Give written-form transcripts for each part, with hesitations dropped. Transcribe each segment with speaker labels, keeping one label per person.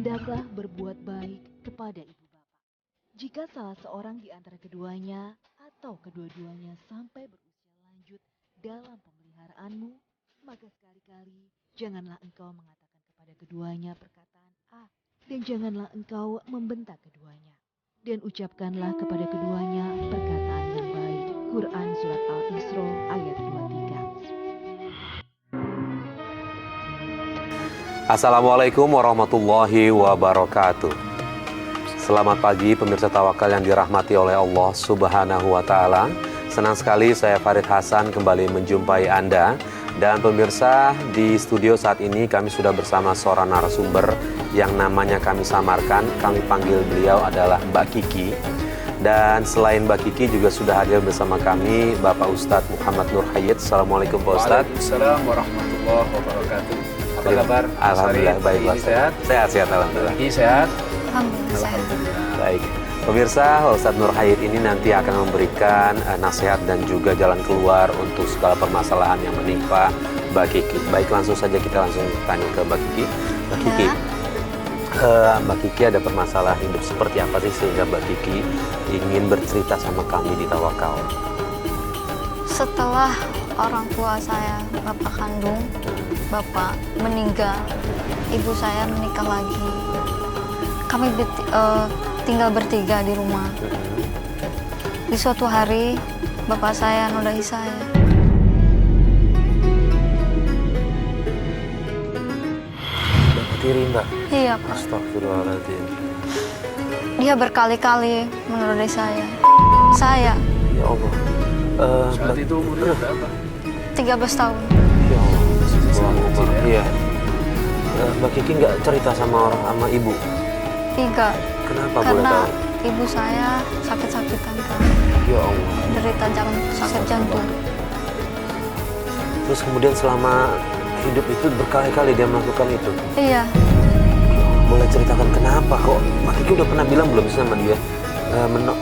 Speaker 1: hendaklah berbuat baik kepada ibu bapak. Jika salah seorang di antara keduanya atau kedua-duanya sampai berusia lanjut dalam pemeliharaanmu, maka sekali-kali janganlah engkau mengatakan kepada keduanya perkataan A, dan janganlah engkau membentak keduanya. Dan ucapkanlah kepada keduanya perkataan yang baik. Quran Surat Al-Isra ayat 23.
Speaker 2: Assalamualaikum warahmatullahi wabarakatuh. Selamat pagi pemirsa Tawakal yang dirahmati oleh Allah Subhanahu wa Ta'ala. Senang sekali saya Farid Hasan kembali menjumpai Anda. Dan pemirsa, di studio saat ini kami sudah bersama seorang narasumber yang namanya kami samarkan. Kami panggil beliau adalah Mbak Kiki. Dan selain Mbak Kiki juga sudah hadir bersama kami Bapak Ustadz Muhammad Nur Hayyid. Assalamualaikum Pak Ustadz.
Speaker 3: Waalaikumsalam warahmatullahi wabarakatuh. Apa kabar?
Speaker 2: Alhamdulillah baik Pak.
Speaker 3: Sehat?
Speaker 2: Sehat alhamdulillah.
Speaker 3: Kiki sehat?
Speaker 4: Alhamdulillah.
Speaker 2: Baik. Pemirsa, Ustadz Nur Hayyid ini nanti akan memberikan nasihat dan juga jalan keluar untuk segala permasalahan yang menimpa Mbak Kiki. Baik, langsung saja kita langsung tanya ke Mbak Kiki. Mbak Kiki, Mbak Kiki ada permasalahan hidup seperti apa sih sehingga Mbak Kiki ingin bercerita sama kami di Tawakal?
Speaker 4: Setelah orang tua saya, bapak kandung, bapak meninggal, ibu saya menikah lagi. Kami tinggal bertiga di rumah. Di suatu hari, bapak saya nodai saya.
Speaker 2: Mbak Tiri, Mbak?
Speaker 4: Iya, Pak.
Speaker 2: Astagfirullahaladzim.
Speaker 4: Dia berkali-kali menodai saya. Saya,
Speaker 2: Ya Allah.
Speaker 3: Saat itu umurnya berapa?
Speaker 4: 13 tahun.
Speaker 2: Ya Allah.
Speaker 3: Sangat kecil ya?
Speaker 2: Iya. Mbak Kiki nggak cerita sama sama ibu?
Speaker 4: 3.
Speaker 2: Kenapa boleh
Speaker 4: Karena
Speaker 2: tahu?
Speaker 4: ibu saya sakit-sakitan, Pak.
Speaker 2: Ya Allah.
Speaker 4: Derita sakit jantung.
Speaker 2: Terus kemudian selama hidup itu berkali-kali dia melakukan itu.
Speaker 4: Iya,
Speaker 2: Boleh ceritakan kenapa kok? Mbak Kiki udah pernah bilang belum sih sama dia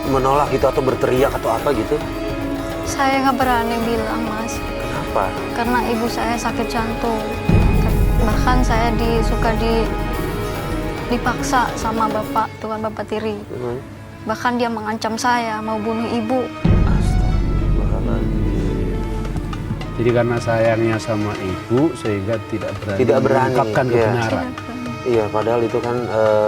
Speaker 2: menolak gitu atau berteriak atau apa gitu?
Speaker 4: saya nggak berani bilang, Mas.
Speaker 2: Kenapa?
Speaker 4: Karena ibu saya sakit jantung. Bahkan saya dipaksa sama bapak, Tuan Bapak Tiri. Bahkan dia mengancam saya mau bunuh ibu.
Speaker 2: Astagfirullahaladzim.
Speaker 3: Jadi karena sayangnya sama ibu sehingga tidak berani mengungkapkan
Speaker 2: iya.
Speaker 3: kebenaran.
Speaker 2: Iya, padahal itu kan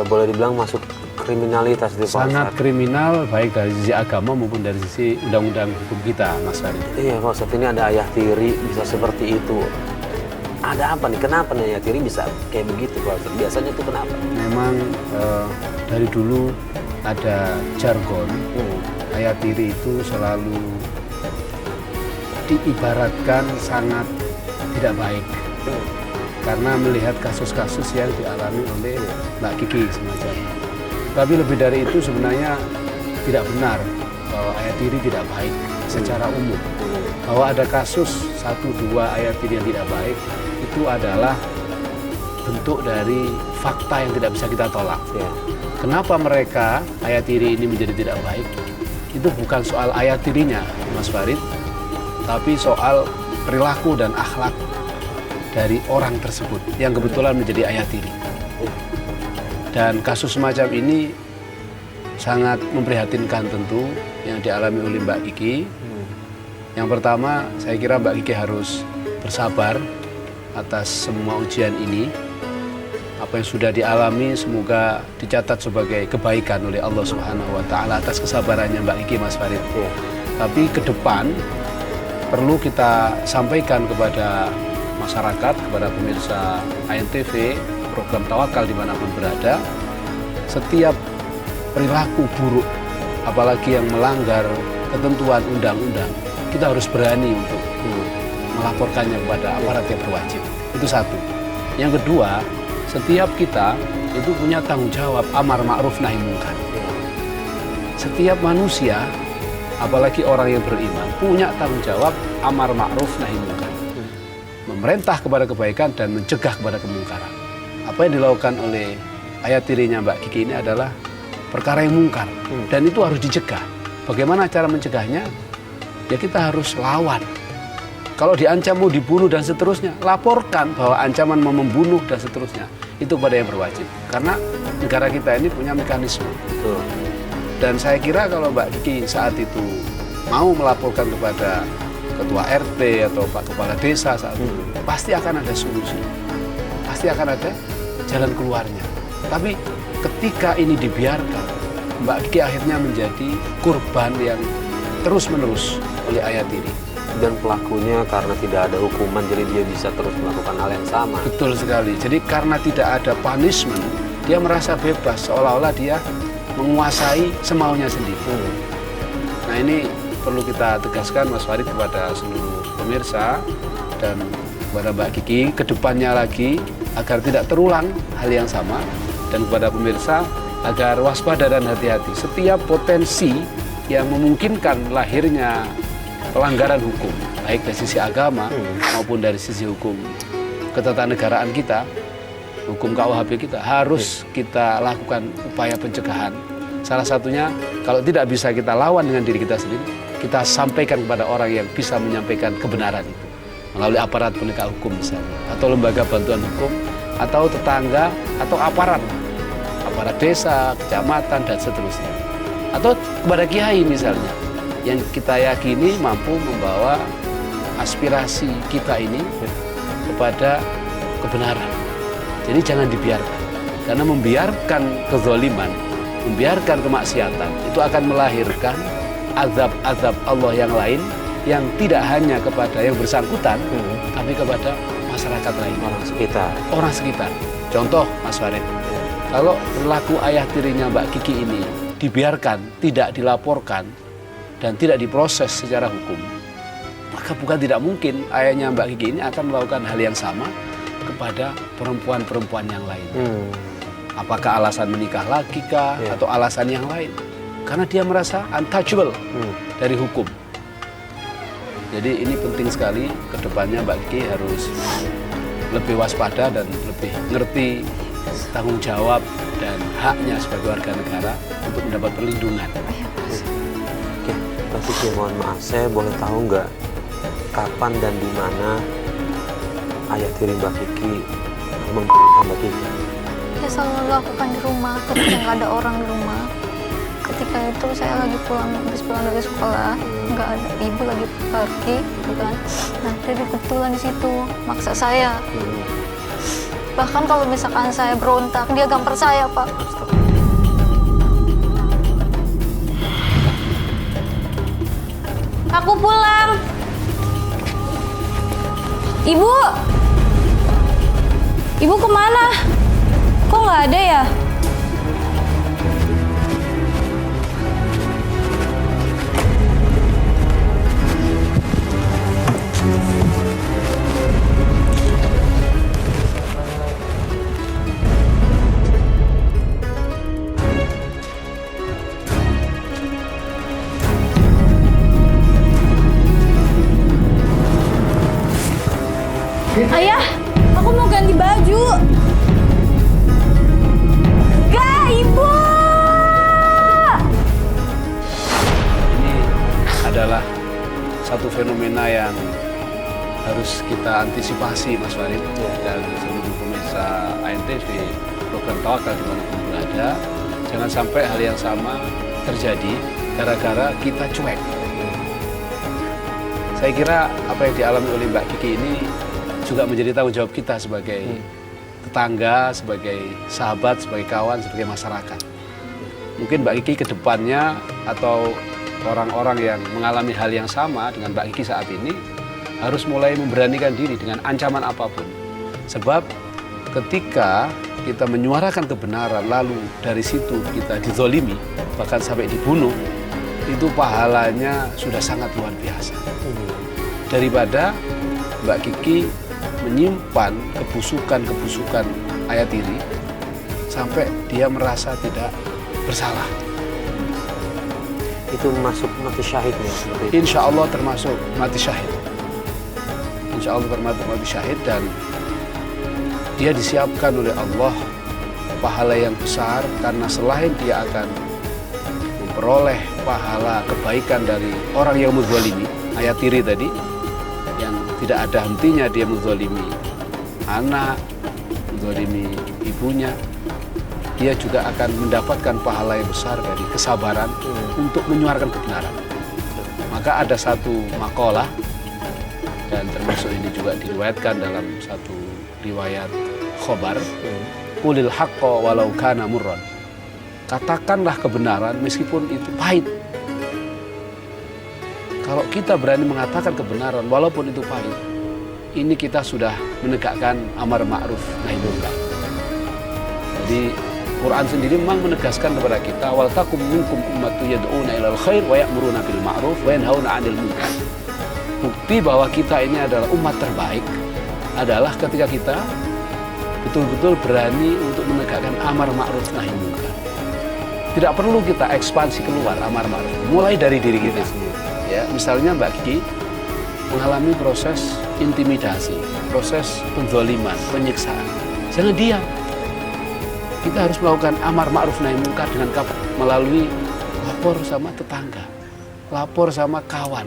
Speaker 2: boleh dibilang masuk kriminalitas di
Speaker 3: Sangat kriminal baik dari sisi agama maupun dari sisi undang-undang hukum kita, Mas Farid.
Speaker 2: Iya, Pak Ustadz, ini ada ayah tiri bisa seperti itu. Ada apa nih? Kenapa nih ayah tiri bisa kayak begitu, Pak Ustadz? Biasanya tuh kenapa?
Speaker 3: Memang dari dulu ada jargon ayah tiri itu selalu diibaratkan sangat tidak baik karena melihat kasus-kasus yang dialami oleh Mbak Kiki semacam. Tapi lebih dari itu sebenarnya tidak benar bahwa ayah tiri tidak baik secara umum. Bahwa ada kasus 1-2 ayah tiri yang tidak baik itu adalah bentuk dari fakta yang tidak bisa kita tolak.
Speaker 2: Ya.
Speaker 3: Kenapa mereka ayah tiri ini menjadi tidak baik? Itu bukan soal ayah tirinya, Mas Farid, tapi soal perilaku dan akhlak dari orang tersebut yang kebetulan menjadi ayah tiri. Dan kasus semacam ini sangat memprihatinkan tentu yang dialami oleh Mbak Kiki. Yang pertama, saya kira Mbak Kiki harus bersabar atas semua ujian ini. Apa yang sudah dialami semoga dicatat sebagai kebaikan oleh Allah Subhanahu wa Ta'ala atas kesabarannya Mbak Kiki, Mas Farid.
Speaker 2: Iya.
Speaker 3: Tapi ke depan perlu kita sampaikan kepada masyarakat, kepada pemirsa ANTV, program Tawakal dimanapun berada, setiap perilaku buruk, apalagi yang melanggar ketentuan undang-undang, kita harus berani untuk melaporkannya kepada aparat yang berwajib. Itu satu. Yang kedua, setiap kita itu punya tanggung jawab amar ma'ruf nahi munkar. Setiap manusia, apalagi orang yang beriman, punya tanggung jawab amar ma'ruf nahi munkar. Memerintah kepada kebaikan dan mencegah kepada kemungkaran. Apa yang dilakukan oleh ayah tirinya Mbak Kiki ini adalah perkara yang mungkar. Dan itu harus dicegah. Bagaimana cara mencegahnya? Ya kita harus lawan. Kalau diancam mau dibunuh dan seterusnya, laporkan bahwa ancaman mau membunuh dan seterusnya. Itu kepada yang berwajib. Karena negara kita ini punya mekanisme.
Speaker 2: Betul.
Speaker 3: Dan saya kira kalau Mbak Kiki saat itu mau melaporkan kepada ketua RT atau Pak Kepala Desa saat itu, pasti akan ada solusi. Pasti akan ada jalan keluarnya. Tapi ketika ini dibiarkan, Mbak Kiki akhirnya menjadi korban yang terus-menerus oleh Ayatiri.
Speaker 2: Dan pelakunya karena tidak ada hukuman, jadi dia bisa terus melakukan hal yang sama.
Speaker 3: Betul sekali. Jadi karena tidak ada punishment, dia merasa bebas, seolah-olah dia menguasai semaunya sendiri. Nah ini perlu kita tegaskan Mas Farid kepada seluruh pemirsa dan kepada Mbak Kiki ke depannya lagi agar tidak terulang hal yang sama, dan kepada pemirsa agar waspada dan hati-hati setiap potensi yang memungkinkan lahirnya pelanggaran hukum, baik dari sisi agama maupun dari sisi hukum ketatanegaraan kita, hukum KUHP kita, harus kita lakukan upaya pencegahan. Salah satunya, kalau tidak bisa kita lawan dengan diri kita sendiri, kita sampaikan kepada orang yang bisa menyampaikan kebenaran itu, melalui aparat penegak hukum misalnya, atau lembaga bantuan hukum, atau tetangga, atau aparat desa, kecamatan, dan seterusnya. Atau kepada kiai misalnya, yang kita yakini mampu membawa aspirasi kita ini kepada kebenaran. Jadi jangan dibiarkan, karena membiarkan kezaliman, membiarkan kemaksiatan itu akan melahirkan azab-azab Allah yang lain yang tidak hanya kepada yang bersangkutan, tapi kepada masyarakat lain, orang sekitar. Contoh Mas Farid, kalau perilaku ayah tirinya Mbak Kiki ini dibiarkan, tidak dilaporkan, dan tidak diproses secara hukum, maka bukan tidak mungkin ayahnya Mbak Kiki ini akan melakukan hal yang sama kepada perempuan-perempuan yang lain. Apakah alasan menikah lagi kah, atau alasan yang lain? Karena dia merasa untouchable dari hukum. Jadi ini penting sekali, kedepannya Mbak Kiki harus lebih waspada dan lebih ngerti tanggung jawab dan haknya sebagai warga negara untuk mendapat perlindungan.
Speaker 2: Mbak Kiki, mohon maaf, saya boleh tahu nggak kapan dan di mana ayah tiri Mbak Kiki membunuh Mbak Kiki?
Speaker 4: Dia selalu lakukan di rumah ketika nggak ada orang di rumah. Ketika itu saya lagi habis pulang dari sekolah, nggak ada ibu lagi pergi, bukan? Nah dia kebetulan di situ maksa saya. Bahkan kalau misalkan saya berontak, dia gampar saya, Pak.
Speaker 5: Aku pulang. Ibu! Ibu kemana? Kok nggak ada ya? Ayah, aku mau ganti baju. Gak, Ibu!
Speaker 3: Ini adalah satu fenomena yang harus kita antisipasi, Mas Farid, dan seluruh pemirsa ANTV, program Tawakal dimanapun berada. Jangan sampai hal yang sama terjadi gara-gara kita cuek. Saya kira apa yang dialami oleh Mbak Kiki ini juga menjadi tanggung jawab kita sebagai tetangga, sebagai sahabat, sebagai kawan, sebagai masyarakat. Mungkin Mbak Kiki ke depannya atau orang-orang yang mengalami hal yang sama dengan Mbak Kiki saat ini harus mulai memberanikan diri dengan ancaman apapun. Sebab ketika kita menyuarakan kebenaran lalu dari situ kita dizolimi, bahkan sampai dibunuh, itu pahalanya sudah sangat luar biasa. Daripada Mbak Kiki menyimpan kebusukan-kebusukan ayah tiri sampai dia merasa tidak bersalah.
Speaker 2: Itu masuk mati syahid nih?
Speaker 3: Insya Allah termasuk mati syahid. Insya Allah termasuk mati syahid, dan dia disiapkan oleh Allah pahala yang besar, karena selain dia akan memperoleh pahala kebaikan dari orang yang menzalimi, ayah tiri tadi, yang tidak ada hentinya dia menzalimi anak, menzalimi ibunya, dia juga akan mendapatkan pahala yang besar dari kesabaran untuk menyuarakan kebenaran. Maka ada satu makalah, dan termasuk ini juga diriwayatkan dalam satu riwayat khobar, qulil haqqa walau kana murran. Katakanlah kebenaran meskipun itu pahit. Kalau kita berani mengatakan kebenaran walaupun itu pahit, ini kita sudah menegakkan amar ma'ruf nahi munkar. Jadi Quran sendiri memang menegaskan kepada kita, wal takum minkum ummatun yad'una ilal khair wa ya'muruna bil ma'ruf wa yanhauna 'anil munkar. Bukti bahwa kita ini adalah umat terbaik adalah ketika kita betul-betul berani untuk menegakkan amar ma'ruf nahi munkar. Tidak perlu kita ekspansi keluar amar ma'ruf, mulai dari diri kita sendiri. Ya, misalnya Mbak Kiki mengalami proses intimidasi, proses penzaliman, penyiksaan. Jangan diam. Kita harus melakukan amar ma'ruf nahi munkar dengan melalui lapor sama tetangga, lapor sama kawan,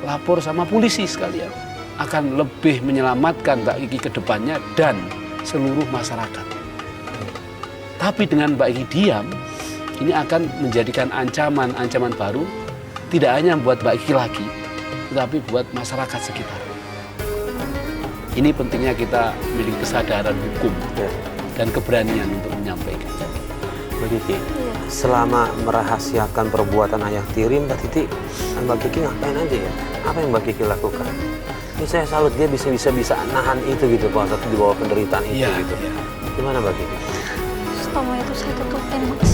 Speaker 3: lapor sama polisi sekalian. Akan lebih menyelamatkan Mbak Kiki ke depannya dan seluruh masyarakat. Tapi dengan Mbak Kiki diam, ini akan menjadikan ancaman baru, tidak hanya buat Mbak Kiki lagi, tetapi buat masyarakat sekitar. Ini pentingnya kita memiliki kesadaran hukum dan keberanian untuk menyampaikan.
Speaker 2: Mbak Kiki, selama merahasiakan perbuatan ayah tiri, Mbak Kiki ngapain aja ya? Apa yang Mbak Kiki lakukan? Ini saya salut, dia bisa nahan itu gitu, Pak Ustadz, di bawah penderitaan itu gitu.
Speaker 3: Ya.
Speaker 2: Gimana Mbak Kiki?
Speaker 4: Selama itu saya tutupin, Mas.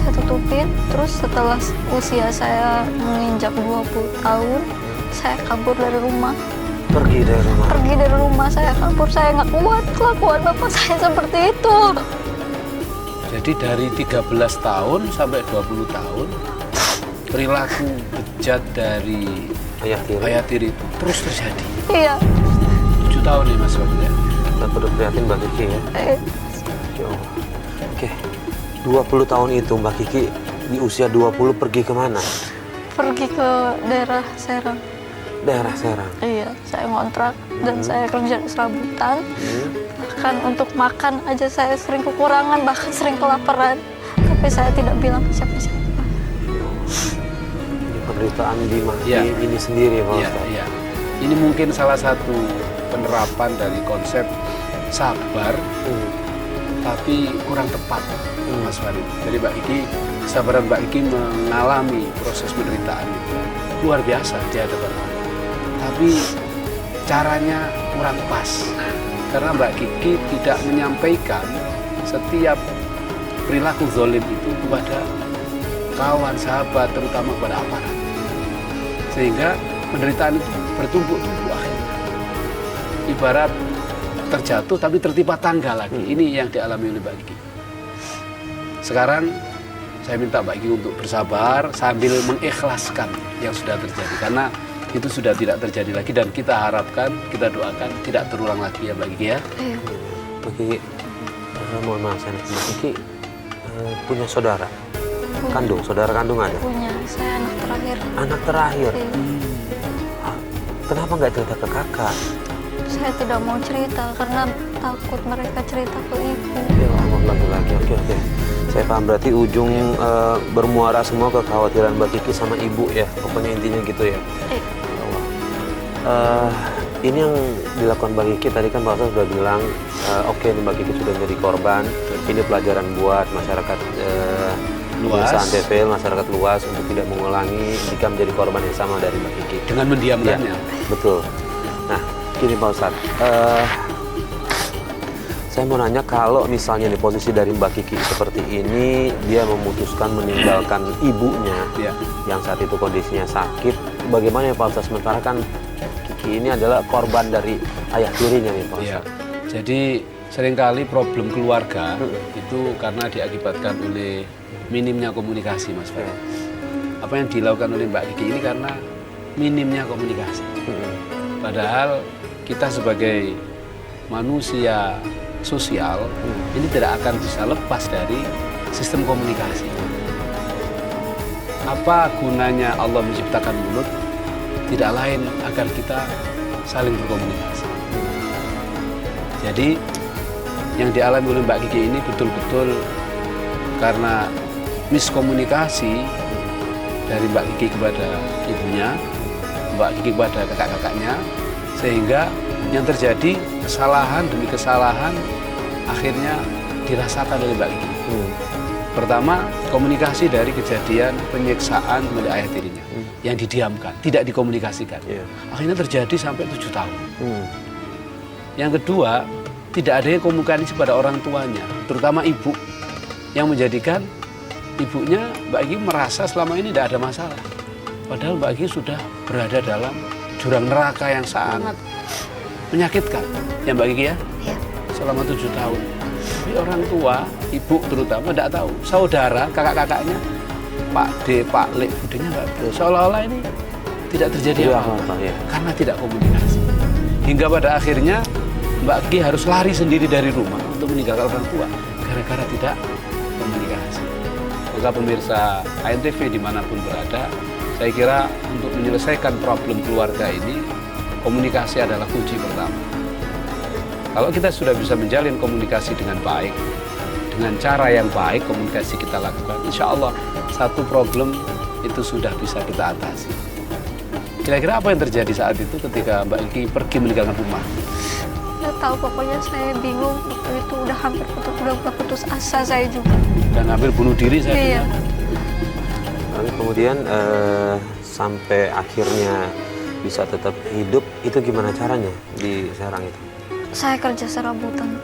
Speaker 4: Saya tutupin, terus setelah usia saya menginjak 20 tahun, saya kabur dari rumah.
Speaker 2: Pergi dari rumah?
Speaker 4: Pergi dari rumah, saya kabur. Saya nggak kuat kelakuan bapak saya seperti itu.
Speaker 3: Jadi dari 13 tahun sampai 20 tahun, perilaku bejat dari ayah tiri itu terus terjadi.
Speaker 4: Iya.
Speaker 3: 7 tahun nih Mas Wahid ya.
Speaker 2: Kita perlu prihatin Mbak Kiki ya. Oke, 20 tahun itu Mbak Kiki di usia 20 pergi kemana?
Speaker 4: Pergi ke daerah Serang.
Speaker 2: Daerah Serang?
Speaker 4: Iya, saya ngontrak dan saya kerja di serabutan. Bahkan untuk makan aja saya sering kekurangan, bahkan sering kelaparan. Tapi saya tidak bilang ke siapa-siapa.
Speaker 2: Penderitaan di ini sendiri Pak Ustadz.
Speaker 3: Iya. Ini mungkin salah satu penerapan dari konsep sabar, tapi kurang tepat, Mas Farid. Jadi Mbak Kiki, kesabaran Mbak Kiki mengalami proses penderitaan itu luar biasa di hadapan Allah. Tapi caranya kurang pas, karena Mbak Kiki tidak menyampaikan setiap perilaku zalim itu kepada kawan, sahabat, terutama kepada aparat. Sehingga penderitaan itu bertumpuk-tumpuk akhirnya. Ibarat terjatuh tapi tertimpa tangga lagi. Ini yang dialami oleh Mbak Kiki. Sekarang saya minta Mbak Kiki untuk bersabar sambil mengikhlaskan yang sudah terjadi. Karena itu sudah tidak terjadi lagi dan kita harapkan, kita doakan tidak terulang lagi ya Mbak Kiki ya.
Speaker 2: Mbak Kiki, mohon maaf saya Mbak Kiki punya saudara? Saudara kandung ada?
Speaker 4: Punya, saya anak terakhir.
Speaker 2: Anak terakhir?
Speaker 4: Iya.
Speaker 2: Kenapa nggak cerita ke kakak?
Speaker 4: Saya tidak mau cerita karena takut mereka cerita ke ibu.
Speaker 2: Ya Allah, lagi-lagi. Oke. Saya paham, berarti ujung bermuara semua kekhawatiran Mbak Kiki sama ibu ya. Pokoknya intinya gitu ya. Ya Allah. Ini yang dilakukan Mbak Kiki, tadi kan Pak Ustadz sudah bilang, oke, Mbak Kiki sudah menjadi korban. Ini pelajaran buat masyarakat luas, masyarakat luas untuk tidak mengulangi jika menjadi korban yang sama dari Mbak Kiki.
Speaker 3: Dengan mendiamkannya.
Speaker 2: Ya, betul. Nah, gini Pak Ustadz, saya mau nanya, kalau misalnya di posisi dari Mbak Kiki seperti ini, dia memutuskan meninggalkan ibunya yang saat itu kondisinya sakit, bagaimana ya Pak Ustadz? Sementara kan Kiki ini adalah korban dari ayah tirinya nih Pak Ustadz.
Speaker 3: Jadi seringkali problem keluarga itu karena diakibatkan oleh minimnya komunikasi, Mas Farid. Apa yang dilakukan oleh Mbak Kiki ini karena minimnya komunikasi. Padahal kita sebagai manusia sosial ini tidak akan bisa lepas dari sistem komunikasi. Apa gunanya Allah menciptakan mulut? Tidak lain agar kita saling berkomunikasi. Jadi yang dialami oleh Mbak Kiki ini betul-betul karena miskomunikasi dari Mbak Kiki kepada ibunya, Mbak Kiki kepada kakak-kakaknya, sehingga yang terjadi kesalahan demi kesalahan akhirnya dirasakan oleh Mbak Kiki. Pertama, komunikasi dari kejadian penyiksaan milik ayah tirinya yang didiamkan, tidak dikomunikasikan. Akhirnya terjadi sampai 7 tahun. Yang kedua, tidak adanya komunikasi pada orang tuanya, terutama ibu, yang menjadikan ibunya Mbak Kiki merasa selama ini tidak ada masalah. Padahal Mbak Kiki sudah berada dalam jurang neraka yang sangat menyakitkan. Ya Mbak Kiki ya?
Speaker 4: Iya.
Speaker 3: Selama 7 tahun. Tapi orang tua, ibu terutama tidak tahu. Saudara, kakak-kakaknya, Pak D, Pak Le, budenya nggak tahu. Seolah-olah ini tidak terjadi apa-apa. Karena tidak komunikasi. Hingga pada akhirnya Mbak Kiki harus lari sendiri dari rumah untuk meninggalkan orang tua. Gara-gara tidak komunikasi. Maka pemirsa ANTV dimanapun berada, saya kira untuk menyelesaikan problem keluarga ini, komunikasi adalah kunci pertama. Kalau kita sudah bisa menjalin komunikasi dengan baik, dengan cara yang baik, komunikasi kita lakukan, insya Allah satu problem itu sudah bisa kita atasi. Kira-kira apa yang terjadi saat itu ketika Mbak Kiki pergi meninggalkan rumah?
Speaker 4: Nggak tahu, pokoknya saya bingung. Waktu itu udah hampir putus asa saya juga.
Speaker 3: Dan hampir bunuh diri saya
Speaker 4: Iya.
Speaker 3: dengar.
Speaker 2: Lalu kemudian sampai akhirnya bisa tetap hidup, itu gimana caranya di Serang itu?
Speaker 4: Saya kerja serabutan.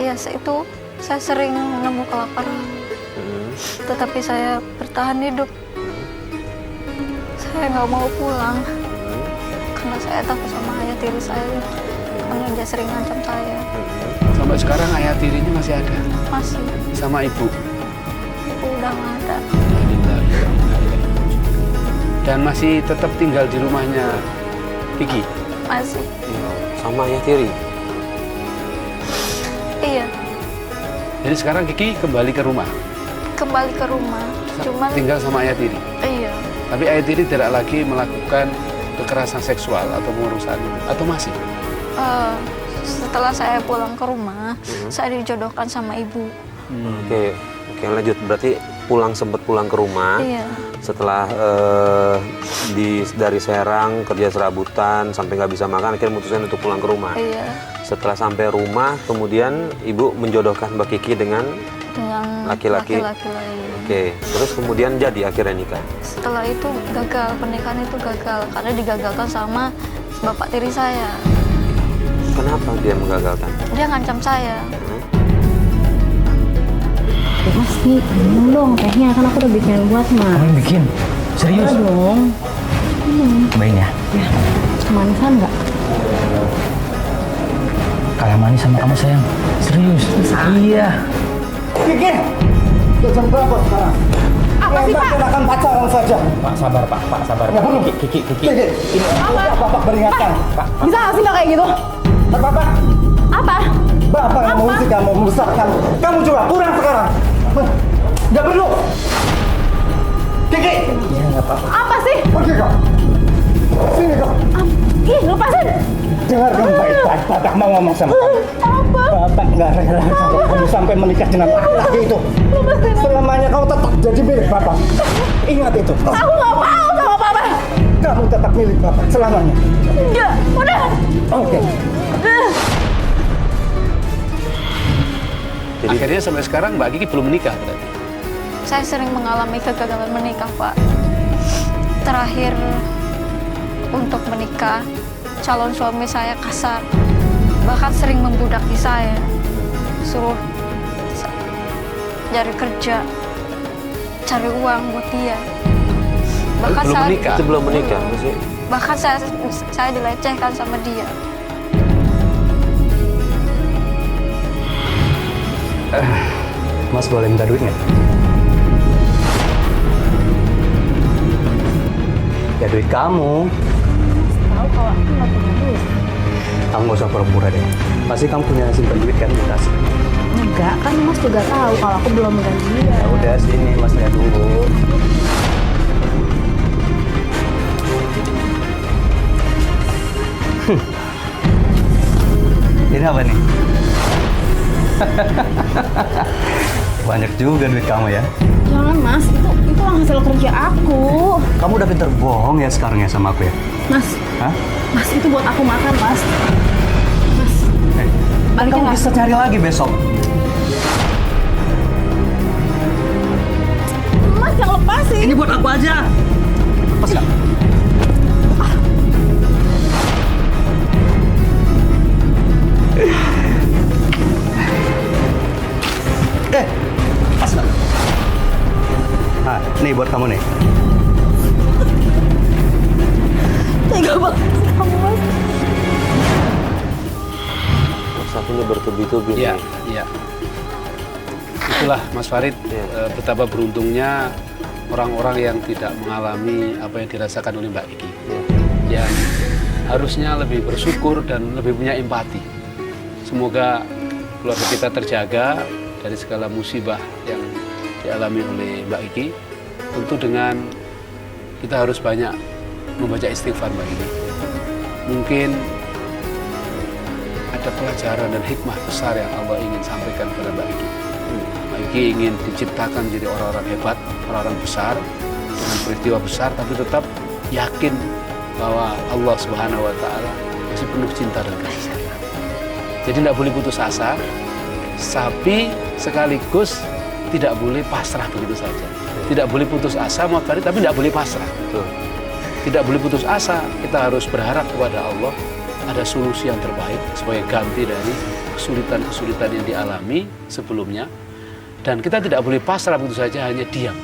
Speaker 4: Iya, saya sering nemu kelaparan. Tetapi saya bertahan hidup. Saya nggak mau pulang. Karena saya takut sama ayah tiri saya. Karena dia sering ngancam saya.
Speaker 3: Sampai sekarang ayah tirinya masih ada?
Speaker 4: Masih.
Speaker 3: Sama ibu?
Speaker 4: Ibu udah nggak ada.
Speaker 3: Dan masih tetap tinggal di rumahnya Kiki?
Speaker 4: Masih.
Speaker 2: Sama ayah tiri?
Speaker 4: Iya.
Speaker 3: Jadi sekarang Kiki kembali ke rumah?
Speaker 4: Kembali ke rumah. Cuman
Speaker 3: tinggal sama ayah tiri?
Speaker 4: Iya.
Speaker 3: Tapi ayah tiri tidak lagi melakukan kekerasan seksual atau pengurusan itu? Atau masih?
Speaker 4: Setelah saya pulang ke rumah, saya dijodohkan sama ibu.
Speaker 2: Oke, lanjut. Berarti sempat pulang ke rumah.
Speaker 4: Iya.
Speaker 2: Setelah dari Serang kerja serabutan sampai nggak bisa makan, akhirnya memutuskan untuk pulang ke rumah.
Speaker 4: Iya.
Speaker 2: Setelah sampai rumah, kemudian ibu menjodohkan Mbak Kiki dengan laki-laki lain. Oke, terus kemudian jadi akhirnya nikah.
Speaker 4: Setelah itu gagal, pernikahan itu gagal karena digagalkan sama bapak tiri saya.
Speaker 2: Kenapa dia menggagalkan?
Speaker 4: Dia ngancam saya.
Speaker 6: Mas, nih, minum dong tehnya, kan aku udah bikin buat, Mas.
Speaker 7: Kamu bikin? Serius?
Speaker 6: Iya dong.
Speaker 7: Cobain ya.
Speaker 6: Ya, manisan nggak?
Speaker 7: Kalah manis sama kamu sayang. Serius? Iya.
Speaker 8: Kiki, udah jam berapa sekarang?
Speaker 6: Apa sih, Pak?
Speaker 8: Kita akan pacaran saja.
Speaker 7: Pak sabar Pak, sabar.
Speaker 8: Ya, belum.
Speaker 7: Kiki.
Speaker 8: Kiki, udah Bapak peringatkan.
Speaker 6: Bisa nggak sih nggak kayak gitu?
Speaker 8: Bapak,
Speaker 6: Apa?
Speaker 8: Bapak yang mau usir kamu, membesarkan. Kamu juga pulang sekarang. Nggak perlu. Kiki,
Speaker 7: Iya nggak apa-apa.
Speaker 6: Apa sih?
Speaker 8: pergi kau. Sini kau.
Speaker 6: Ih, lepasin.
Speaker 8: Dengarkan baik-baik, Bapak mau ngomong sama kamu.
Speaker 6: Apa?
Speaker 8: Bapak nggak rela kalau kamu sampai menikah dengan laki itu. Selamanya kau tetap jadi milik Bapak. Ingat itu.
Speaker 6: Aku nggak mau sama Papa.
Speaker 8: Kamu tetap milik Bapak selamanya.
Speaker 6: Enggak, udah.
Speaker 8: Oke.
Speaker 2: Jadi
Speaker 3: Akhirnya sampai sekarang Mbak Kiki belum menikah berarti?
Speaker 4: Saya sering mengalami kegagalan menikah, Pak. Terakhir untuk menikah, calon suami saya kasar. Bahkan sering membudaki saya. Suruh cari kerja, cari uang buat dia. Bahkan
Speaker 3: Belum
Speaker 4: saya,
Speaker 3: menikah?
Speaker 2: itu belum menikah, masih.
Speaker 4: bahkan saya dilecehkan sama dia.
Speaker 7: Mas boleh minta duit nggak? Ya duit kamu.
Speaker 6: Tahu kalau aku nggak punya duit.
Speaker 7: Kamu nggak usah pura-pura deh. Pasti kamu punya simpan duit kan di tas.
Speaker 6: Enggak, kan Mas juga tahu kalau aku belum ganti dia.
Speaker 7: Ya udah sini Mas lihat dulu. Ini apa nih? Banyak juga duit kamu ya.
Speaker 6: Jangan mas, itu hasil kerja aku.
Speaker 7: Kamu udah pinter bohong ya sekarang ya sama aku ya?
Speaker 6: Mas,
Speaker 7: Hah?
Speaker 6: mas itu buat aku makan mas. Mas, balikin
Speaker 7: Kamu
Speaker 6: mas.
Speaker 7: bisa cari lagi besok.
Speaker 6: Mas yang lepasin.
Speaker 7: Ini buat aku aja. Lepas gak? Pas gak? Nah, nih buat kamu nih.
Speaker 6: Tega banget sih kamu mas.
Speaker 2: Satunya bertubi-tubi
Speaker 3: Iya,
Speaker 2: nih.
Speaker 3: iya. Itulah Mas Farid,
Speaker 2: Iya.
Speaker 3: betapa beruntungnya orang-orang yang tidak mengalami apa yang dirasakan oleh Mbak Kiki.
Speaker 2: Iya.
Speaker 3: Yang harusnya lebih bersyukur dan lebih punya empati. Semoga keluarga kita terjaga dari segala musibah yang dialami oleh Mbak Kiki. Tentu dengan kita harus banyak membaca istighfar Mbak Kiki. Mungkin ada pelajaran dan hikmah besar yang Allah ingin sampaikan kepada Mbak Kiki. Mbak Kiki ingin diciptakan menjadi orang-orang hebat, orang-orang besar, dengan peristiwa besar, tapi tetap yakin bahwa Allah Subhanahu wa Ta'ala masih penuh cinta dan kasih sayang. Jadi tidak boleh putus asa, tapi sekaligus tidak boleh pasrah begitu saja. Tidak boleh putus asa, tapi tidak boleh pasrah.
Speaker 2: Betul.
Speaker 3: Tidak boleh putus asa, kita harus berharap kepada Allah ada solusi yang terbaik sebagai ganti dari kesulitan-kesulitan yang dialami sebelumnya. Dan kita tidak boleh pasrah begitu saja, hanya diam.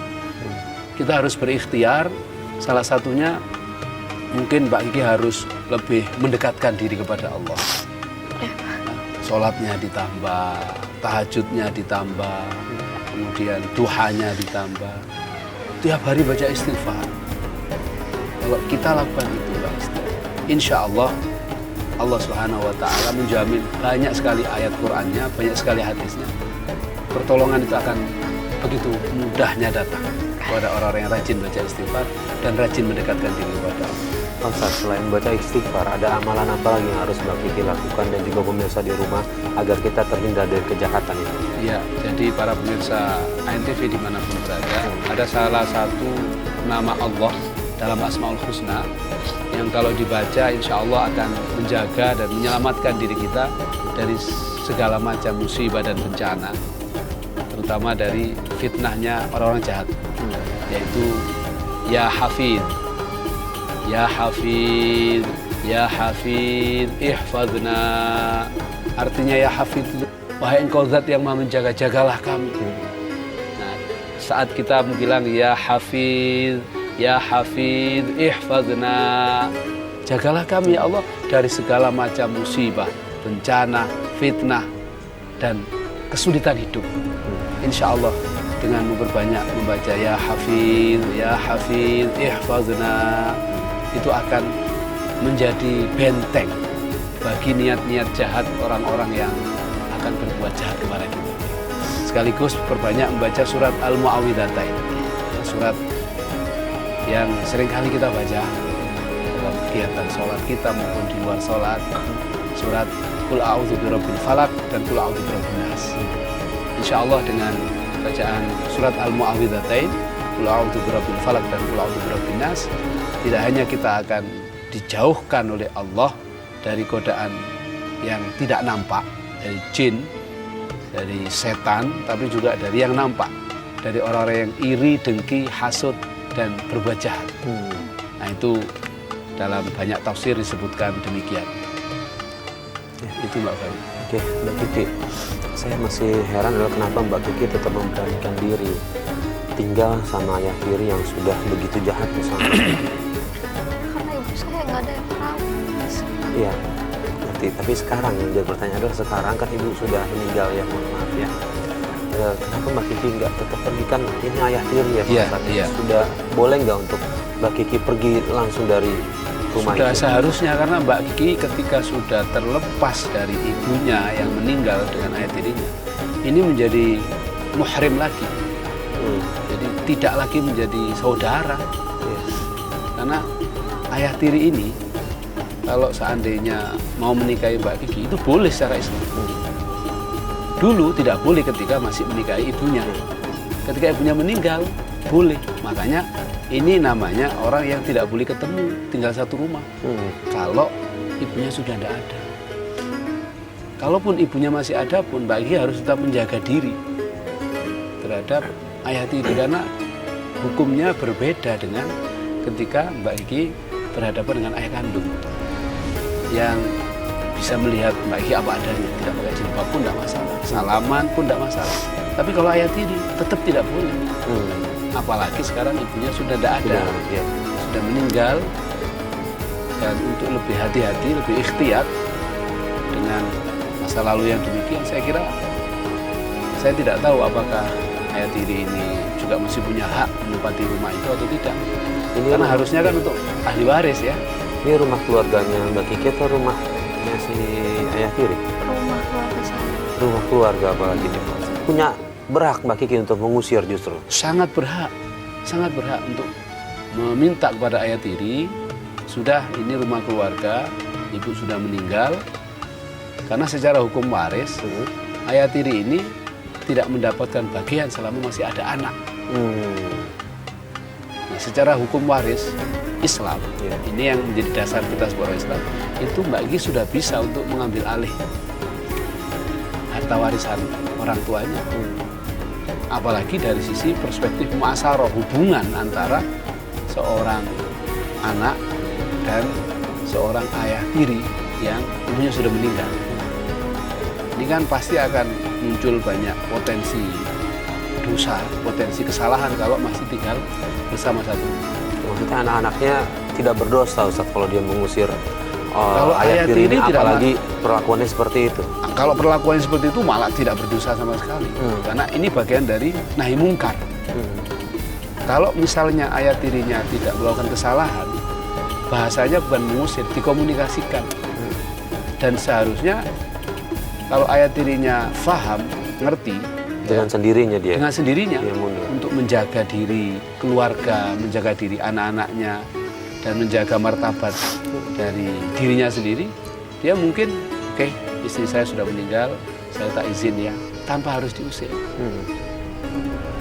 Speaker 3: Kita harus berikhtiar, salah satunya mungkin Mbak Kiki harus lebih mendekatkan diri kepada Allah. Sholatnya ditambah, tahajudnya ditambah, kemudian duhanya ditambah. Tiap hari baca istighfar. Kalau kita lakukan itu, Mbak Isti, insya Allah, Allah Subhanahu wa Ta'ala menjamin banyak sekali ayat Qur'annya, banyak sekali hadisnya. Pertolongan itu akan begitu mudahnya datang kepada orang-orang yang rajin baca istighfar dan rajin mendekatkan diri kepada Allah.
Speaker 2: Ustaz, selain baca istighfar, ada amalan apa lagi yang harus Mbak Kiki lakukan dan juga pemirsa di rumah agar kita terhindar dari kejahatan itu?
Speaker 3: Ya, jadi para pemirsa ANTV dimanapun berada, ada salah satu nama Allah dalam Asmaul Husna yang kalau dibaca insya Allah akan menjaga dan menyelamatkan diri kita dari segala macam musibah dan bencana, terutama dari fitnahnya orang-orang jahat, yaitu Ya Hafidh, Ya Hafidh, Ya Hafidh, ihfadna. Artinya Ya Hafidh, wahai engkau zat yang maha menjaga, jagalah kami. Nah, saat kita bilang Ya Hafidh, Ya Hafidh, ihfadna, jagalah kami ya Allah dari segala macam musibah, bencana, fitnah, dan kesulitan hidup. Insya Allah dengan memperbanyak membaca Ya Hafidh, Ya Hafidh, ihfadna, itu akan menjadi benteng bagi niat-niat jahat orang-orang yang akan berbuat jahat kepada kita. Sekaligus perbanyak membaca surat Al-Mu'awwidhatain, surat yang seringkali kita baca dalam kegiatan sholat kita maupun di luar sholat, surat Qul a'udzu birabbil falaq dan Qul a'udzu birabbin nas. Insya Allah dengan bacaan surat Al-Mu'awwidhatain, Qul a'udzu birabbil falaq dan Qul a'udzu birabbin nas, tidak hanya kita akan dijauhkan oleh Allah dari godaan yang tidak nampak, dari jin, dari setan, tapi juga dari yang nampak, dari orang-orang yang iri, dengki, hasud, dan berbuat jahat. Nah itu dalam banyak tafsir disebutkan demikian. Ya, itu Mbak Fahmi.
Speaker 2: Oke, Mbak Kiki, saya masih heran adalah kenapa Mbak Kiki tetap memberanikan diri tinggal sama ayah tiri yang sudah begitu jahat bersama.
Speaker 4: Karena ibu saya nggak ada yang merawat.
Speaker 2: Iya, ngerti. Tapi sekarang yang jadi pertanyaan adalah sekarang kan ibu sudah meninggal ya, mohon maaf ya. Kenapa Mbak Kiki nggak tetap pergi, kan ini ayah tiri ya?
Speaker 3: Iya,
Speaker 2: Pak?
Speaker 3: iya.
Speaker 2: Sudah boleh nggak untuk Mbak Kiki pergi langsung dari rumah
Speaker 3: Sudah
Speaker 2: itu?
Speaker 3: seharusnya, karena Mbak Kiki ketika sudah terlepas dari ibunya yang meninggal dengan ayah tirinya, ini menjadi muhrim lagi. Jadi tidak lagi menjadi saudara.
Speaker 2: Iya.
Speaker 3: Karena ayah tiri ini kalau seandainya mau menikahi Mbak Kiki itu boleh secara Islam. Dulu tidak boleh ketika masih menikahi ibunya. Ketika ibunya meninggal, boleh. Makanya ini namanya orang yang tidak boleh ketemu, tinggal satu rumah. Kalau ibunya sudah tidak ada. Kalaupun ibunya masih ada pun, Mbak Egi harus tetap menjaga diri terhadap ayah tiri, karena hukumnya berbeda dengan ketika Mbak Egi berhadapan dengan ayah kandung yang bisa melihat Mbak Egi apa adanya, tidak pakai jilbab pun tidak masalah, salaman pun tidak masalah. Tapi kalau ayah tiri tetap tidak boleh. Apalagi sekarang ibunya sudah tidak ada, sudah meninggal. Dan untuk lebih hati-hati, lebih ikhtiyat dengan masa lalu yang demikian, saya kira, saya tidak tahu apakah ayah tiri ini juga masih punya hak menempati rumah itu atau tidak.
Speaker 2: Ini
Speaker 3: karena harusnya kan untuk ahli waris ya.
Speaker 2: Ini rumah keluarganya Mbak Kiki atau rumahnya si ayah tiri?
Speaker 4: Rumah keluarga saya.
Speaker 2: Rumah keluarga apalagi nih Pak? Punya berhak Mbak Kiki untuk mengusir justru?
Speaker 3: Sangat berhak untuk meminta kepada ayah tiri, sudah ini rumah keluarga, ibu sudah meninggal, karena secara hukum waris, ayah tiri ini tidak mendapatkan bagian selama masih ada anak. Nah, secara hukum waris Islam, ini yang menjadi dasar kita sebagai Islam, itu Mbak Egi sudah bisa untuk mengambil alih harta warisan orang tuanya. Apalagi dari sisi perspektif mu'asarah, hubungan antara seorang anak dan seorang ayah tiri yang ibunya sudah meninggal. Ini kan pasti akan muncul banyak potensi dosa, potensi kesalahan kalau masih tinggal bersama satu.
Speaker 2: Maksudnya anak-anaknya tidak berdosa Ustaz kalau dia mengusir
Speaker 3: kalau
Speaker 2: ayah tiri ini, apalagi
Speaker 3: tidak,
Speaker 2: perlakuannya seperti itu.
Speaker 3: Kalau perlakuannya seperti itu malah tidak berdosa sama sekali. Karena ini bagian dari nahi mungkar. Kalau misalnya ayah tirinya tidak melakukan kesalahan, bahasanya bukan mengusir, dikomunikasikan. Dan seharusnya kalau ayah tirinya faham, ngerti,
Speaker 2: dengan sendirinya dia.
Speaker 3: Dengan sendirinya
Speaker 2: dia mundur.
Speaker 3: Untuk menjaga diri keluarga, menjaga diri anak-anaknya, dan menjaga martabat dari dirinya sendiri, dia mungkin oke, istri saya sudah meninggal, saya tak izin ya, tanpa harus diusir.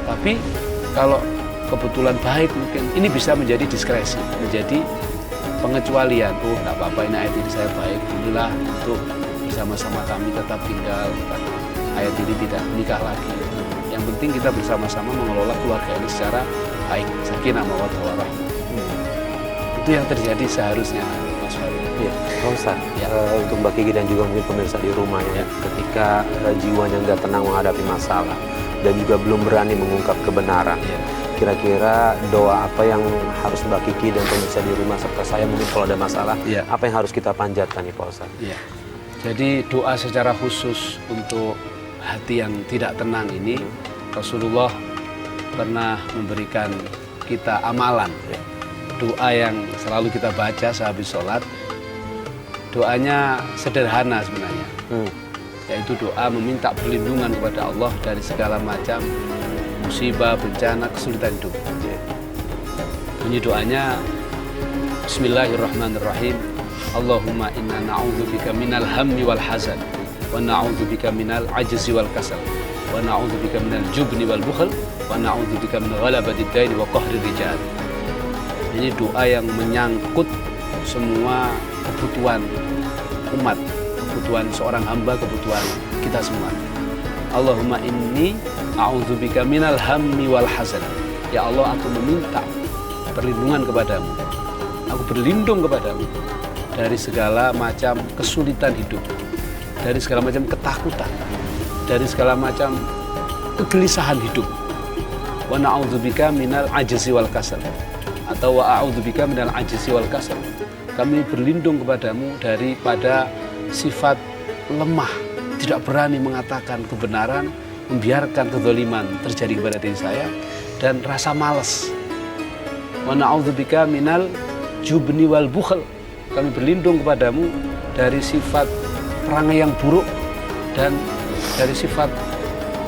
Speaker 3: Tapi kalau kebetulan baik, mungkin ini bisa menjadi diskresi, menjadi pengecualian. Oh, nggak apa-apa, ini ayah tiri saya baik, inilah untuk bersama-sama kami tetap tinggal, ayah tiri tidak menikah lagi. Yang penting kita bersama-sama mengelola keluarga ini secara baik, sakinah mawaddah warahmah. Itu yang terjadi seharusnya, Mas Farid.
Speaker 2: Ya, Ustaz, untuk Mbak Kiki dan juga mungkin pemirsa di rumah ya, ketika jiwanya nggak tenang menghadapi masalah dan juga belum berani mengungkap kebenaran, kira-kira doa apa yang harus Mbak Kiki dan pemirsa di rumah serta saya mungkin kalau ada masalah, apa yang harus kita panjatkan nih Pak Ustaz?
Speaker 3: Jadi doa secara khusus untuk hati yang tidak tenang ini, Rasulullah pernah memberikan kita amalan. Doa yang selalu kita baca sehabis sholat, doanya sederhana sebenarnya, yaitu doa meminta perlindungan kepada Allah dari segala macam musibah, bencana, kesulitan hidup. Bunyi doanya, Bismillahirrahmanirrahim. Allahumma inna na'udzubika minal hammi wal hazan, wa na'udzubika minal ajzi wal kasal, wa na'udzubika minal jubni wal bukhl, wa na'udzubika min ghalabatid daini wa qahrir rijal. Ini doa yang menyangkut semua kebutuhan umat, kebutuhan seorang hamba, kebutuhan kita semua. Allahumma inni a'udzubika minal hammi wal hazan. Ya Allah, aku meminta perlindungan kepadamu. Aku berlindung kepadamu dari segala macam kesulitan hidup, dari segala macam ketakutan, dari segala macam kegelisahan hidup. Wa na'udzubika minal ajzi wal kasal. Atau wa a'udzubika minal ajzi wal kasal. Kami berlindung kepadamu daripada sifat lemah, tidak berani mengatakan kebenaran, membiarkan kezaliman terjadi kepada diri saya, dan rasa malas. Wa na'udzubika minal jubni wal bukhl. Kami berlindung kepadamu dari sifat perangai yang buruk dan dari sifat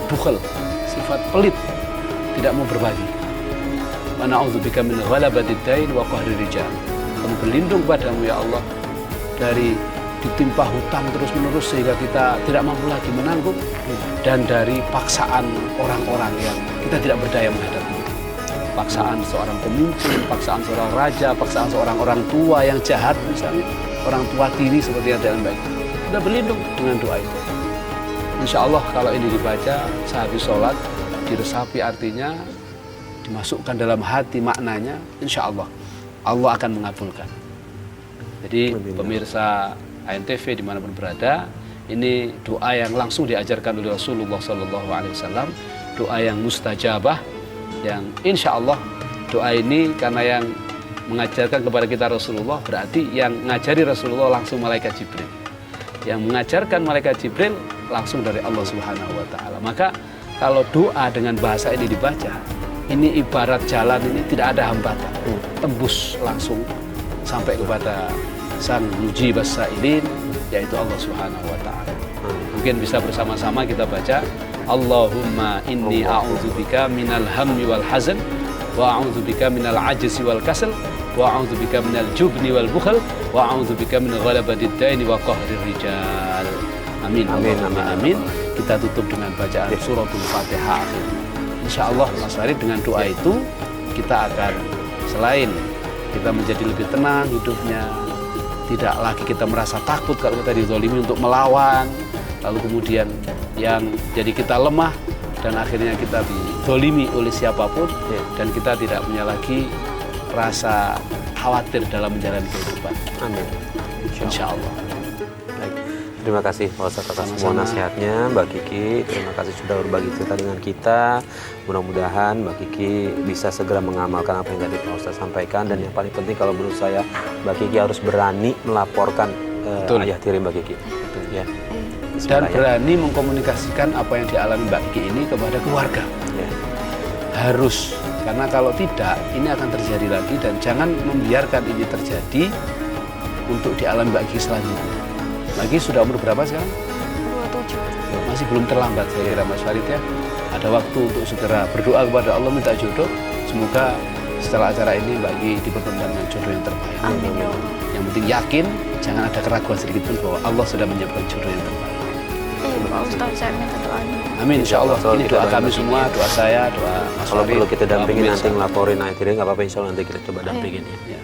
Speaker 3: bukhl, sifat pelit, tidak mau berbagi. Wa na'udzubika min ghalabatid dain wa qahrir rijal. Kami berlindung kepadamu ya Allah dari ditimpa hutang terus-menerus sehingga kita tidak mampu lagi menanggung, dan dari paksaan orang-orang yang kita tidak berdaya menghadapi. Paksaan seorang pemimpin, paksaan seorang raja, paksaan seorang orang tua yang jahat misalnya, orang tua tiri seperti yang dalam baik. Kita berlindung dengan doa itu. Insya Allah kalau ini dibaca sehabis sholat, diresapi artinya, dimasukkan dalam hati maknanya, insya Allah Allah akan mengabulkan. Jadi pemirsa ANTV dimanapun berada, ini doa yang langsung diajarkan oleh Rasulullah SAW, doa yang mustajabah, yang insya Allah doa ini karena yang mengajarkan kepada kita Rasulullah, berarti yang ngajari Rasulullah langsung malaikat Jibril, yang mengajarkan malaikat Jibril langsung dari Allah Subhanahu wa Ta'ala. Maka kalau doa dengan bahasa ini dibaca, ini ibarat jalan ini tidak ada hambatan, tembus langsung sampai kepada sang mujibas sa'ilin, yaitu Allah Subhanahu wa Ta'ala. Mungkin bisa bersama-sama kita baca, Allahumma inni a'udzubika minal hammi wal hazan, wa a'udzubika minal ajzi wal kasal, wa a'udzubika minal jubni wal bukhal, wa a'udzubika min ghalabatid daini wa qahrir rijal. Amin. Amin. Amin. Amin. Kita tutup dengan bacaan suratul Fatihah akhirnya. Insya Allah Mas Farid, dengan doa itu kita akan, selain kita menjadi lebih tenang hidupnya, tidak lagi kita merasa takut kalau kita dizalimi untuk melawan, lalu kemudian yang jadi kita lemah dan akhirnya kita dizalimi oleh siapapun, dan kita tidak punya lagi rasa khawatir dalam menjalani kehidupan. Amin. Insya Allah.
Speaker 2: Terima kasih Pak Ustadz atas semua nasihatnya. Mbak Kiki, terima kasih sudah berbagi cerita dengan kita. Mudah-mudahan Mbak Kiki bisa segera mengamalkan apa yang tadi Pak Ustadz sampaikan. Dan yang paling penting kalau menurut saya, Mbak Kiki harus berani melaporkan ayah tiri Mbak Kiki. Betul. Ya.
Speaker 3: Dan berani mengkomunikasikan apa yang dialami Mbak Kiki ini kepada keluarga. Ya. Harus, karena kalau tidak ini akan terjadi lagi, dan jangan membiarkan ini terjadi untuk dialami Mbak Kiki selanjutnya. Lagi sudah umur berapa sekarang?
Speaker 4: 27.
Speaker 3: Masih belum terlambat saya kira Mas Farid ya. Ada waktu untuk segera berdoa kepada Allah minta jodoh. Semoga setelah acara ini Mbak Ki dipertemukan dengan jodoh yang terbaik.
Speaker 4: Amin ya Allah.
Speaker 3: Yang penting yakin, jangan ada keraguan sedikit pun bahwa Allah sudah menyiapkan jodoh yang terbaik.
Speaker 4: Pak Ustadz, saya minta doanya.
Speaker 3: Amin, insya Allah. Ini doa kami semua, doa saya, doa Mas Farid.
Speaker 2: Kalau perlu kita dampingin nanti ngelaporin ayah tiri, nggak apa-apa, insya Allah nanti kita coba dampingin ya.